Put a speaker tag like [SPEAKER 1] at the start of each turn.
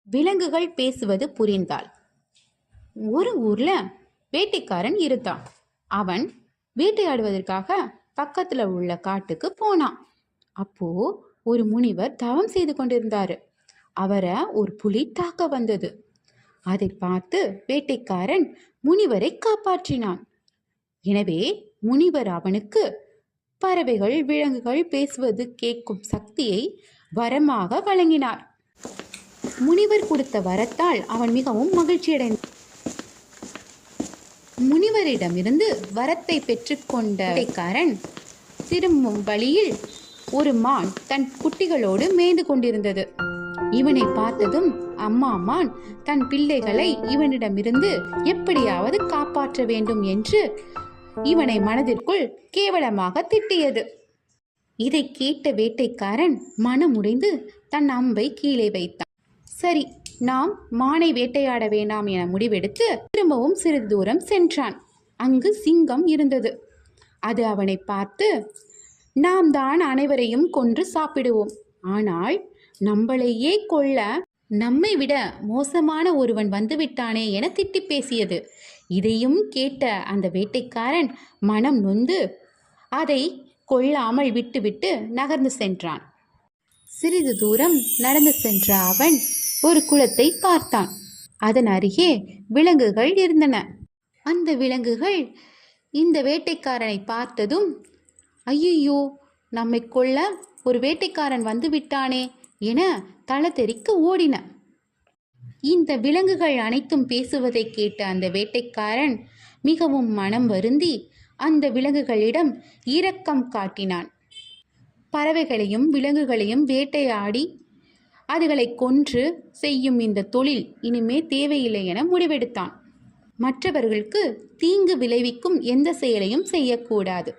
[SPEAKER 1] விலங்குகள் பேசுவது புரிந்தால். ஒரு ஊர்ல வேட்டைக்காரன் இருந்தான். அவன் வேட்டையாடுவதற்காக பக்கத்துல உள்ள காட்டுக்கு போனான். அப்போ ஒரு முனிவர் தவம் செய்து கொண்டிருந்தாரு. அவரை ஒரு புலி தாக்க வந்தது. அதை பார்த்து வேட்டைக்காரன் முனிவரை காப்பாற்றினான். எனவே முனிவர் அவனுக்கு பறவைகள் விலங்குகள் பேசுவது கேட்கும் சக்தியை வரமாக வழங்கினார். முனிவர் கொடுத்த வரத்தால் அவன் மிகவும் மகிழ்ச்சியடைந்தான். முனிவரிடமிருந்து வரத்தை பெற்றுக்கொண்ட வேட்டைக்காரன் திரும்பும் வழியில் ஒரு மான் தன் குட்டிகளோடு மேய்ந்து கொண்டிருந்தது. இவனை பார்த்ததும் அம்மா மான் தன் பிள்ளைகளை இவனிடமிருந்து எப்படியாவது காப்பாற்ற வேண்டும் என்று இவனை மனதிற்குள் கேவலமாக திட்டியது. இதை கேட்ட வேட்டைக்காரன் மனமுடைந்து தன் அம்பை கீழே வைத்தான். சரி, நாம் மானை வேட்டையாட வேண்டாம் என முடிவெடுத்து திரும்பவும் சிறிது தூரம் சென்றான். அங்கு சிங்கம் இருந்தது. அது அவனை பார்த்து, நாம் தான் அனைவரையும் கொன்று சாப்பிடுவோம், ஆனால் நம்மளையே கொல்ல நம்மை விட மோசமான ஒருவன் வந்துவிட்டானே என திட்டி பேசியது. இதையும் கேட்ட அந்த வேட்டைக்காரன் மனம் நொந்து அதை கொல்லாமல் விட்டுவிட்டு நகர்ந்து சென்றான். சிறிது தூரம் நடந்து சென்ற அவன் ஒரு குளத்தை பார்த்தான். அதன் அருகே விலங்குகள் இருந்தன. அந்த விலங்குகள் இந்த வேட்டைக்காரனை பார்த்ததும், ஐயோ, நம்மை கொல்ல ஒரு வேட்டைக்காரன் வந்து விட்டானே என தளதெறிக்க ஓடின. இந்த விலங்குகள் அனைத்தும் பேசுவதை கேட்ட அந்த வேட்டைக்காரன் மிகவும் மனம் வருந்தி அந்த விலங்குகளிடம் இரக்கம் காட்டினான். பறவைகளையும் விலங்குகளையும் வேட்டையாடி அதுகளை கொன்று செய்யும் இந்த தொழில் இனிமே தேவையில்லை என முடிவெடுத்தான். மற்றவர்களுக்கு தீங்கு விளைவிக்கும் எந்த செயலையும் செய்யக்கூடாது.